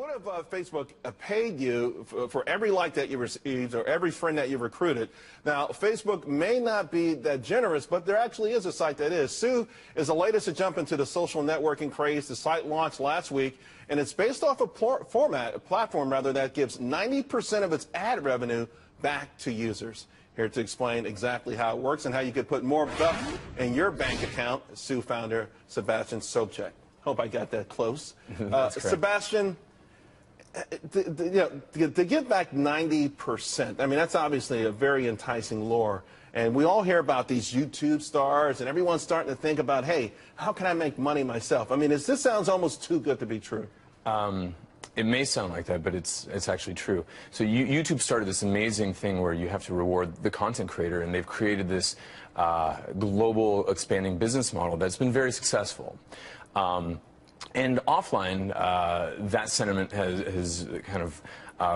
What if Facebook paid you for every like that you received or every friend that you recruited? Now, Facebook may not be that generous, but there actually is a site that is. Sue is the latest to jump into the social networking craze. The site launched last week, and it's based off a platform that gives 90% of its ad revenue back to users. Here to explain exactly how it works and how you could put more bucks in your bank account, Sue founder Sebastian Sobczak. Hope I got that close. Sebastian, to give back 90%, I mean, that's obviously a very enticing lure. And we all hear about these YouTube stars, and everyone's starting to think about, hey, how can I make money myself? I mean, this sounds almost too good to be true. It may sound like that, but it's actually true. So YouTube started this amazing thing where you have to reward the content creator, and they've created this global expanding business model that's been very successful. And offline, that sentiment has kind of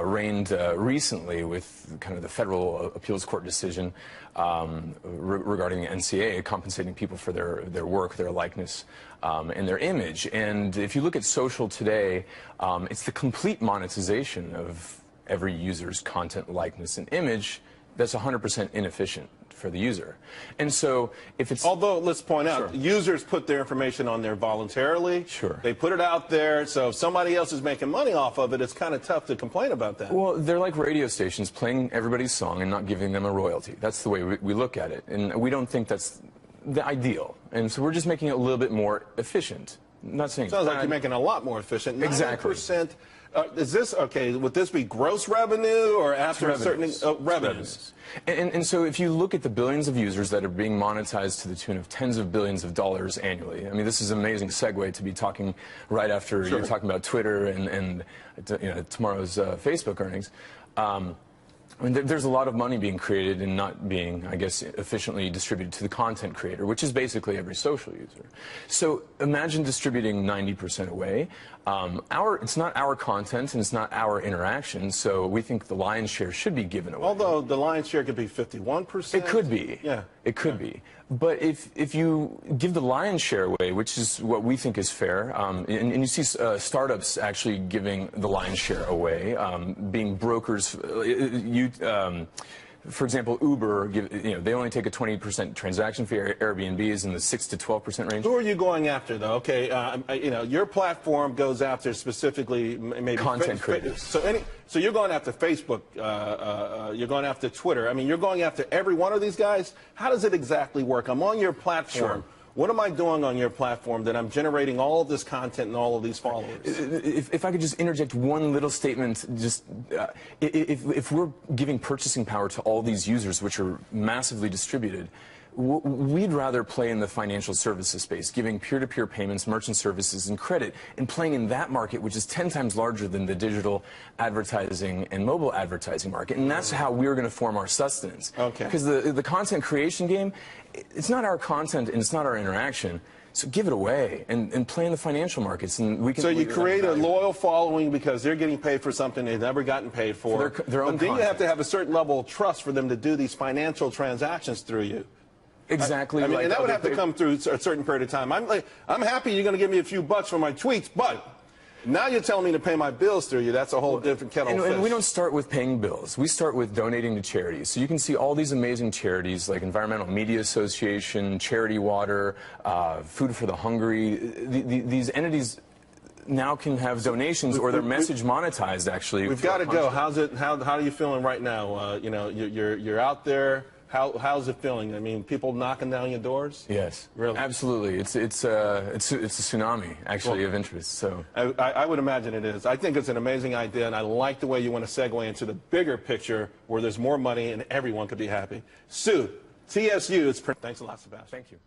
reigned recently with kind of the federal appeals court decision regarding the NCA compensating people for their work, their likeness, and their image. And if you look at social today, it's the complete monetization of every user's content, likeness, and image that's 100% inefficient for the user. And so if it's... Although, let's point out, users put their information on there voluntarily. Sure. They put it out there, so if somebody else is making money off of it, it's kind of tough to complain about that. Well, they're like radio stations playing everybody's song and not giving them a royalty. That's the way we look at it. And we don't think that's the ideal. And so we're just making it a little bit more efficient. I'm not saying... Sounds like you're making it a lot more efficient. Exactly. 90%. Is this, okay, would this be gross revenue or after a certain revenues? And so if you look at the billions of users that are being monetized to the tune of tens of billions of dollars annually, I mean, this is an amazing segue to be talking right after you're talking about Twitter and tomorrow's Facebook earnings. I mean, there's a lot of money being created and not being, I guess, efficiently distributed to the content creator, which is basically every social user. So imagine distributing 90% away. It's not our content and it's not our interaction, so we think the lion's share should be given away. Although the lion's share could be 51%. It could be. Yeah. It could be. But if you give the lion's share away, which is what we think is fair, and you see startups actually giving the lion's share away, being brokers, for example, Uber, they only take a 20% transaction fee. Airbnb is in the 6 to 12% range. Who are you going after, though? Okay, your platform goes after specifically maybe content creators. So you're going after Facebook, you're going after Twitter. I mean, you're going after every one of these guys. How does it exactly work? I'm on your platform. Sure. What am I doing on your platform that I'm generating all of this content and all of these followers? If I could just interject one little statement, just if we're giving purchasing power to all these users, which are massively distributed, we'd rather play in the financial services space, giving peer-to-peer payments, merchant services, and credit, and playing in that market, which is 10 times larger than the digital advertising and mobile advertising market. And that's how we're going to form our sustenance. Okay. Because the content creation game, it's not our content and it's not our interaction. So give it away and play in the financial markets, and we can. So you create a loyal following because they're getting paid for something they've never gotten paid for. Their own but then content. You have to have a certain level of trust for them to do these financial transactions through you. Exactly. I mean, and that would have to come through a certain period of time. I'm happy you're going to give me a few bucks for my tweets, but now you're telling me to pay my bills through you. That's a whole different kettle of fish. And we don't start with paying bills. We start with donating to charities. So you can see all these amazing charities like Environmental Media Association, Charity Water, Food for the Hungry. These entities now can have donations or their message monetized, actually. We've got to go. How are you feeling right now? You're out there. How's it feeling? I mean, people knocking down your doors? Yes, really, absolutely. It's a tsunami actually of interest. So I would imagine it is. I think it's an amazing idea, and I like the way you want to segue into the bigger picture where there's more money and everyone could be happy. Sue, TSU. Thanks a lot, Sebastian. Thank you.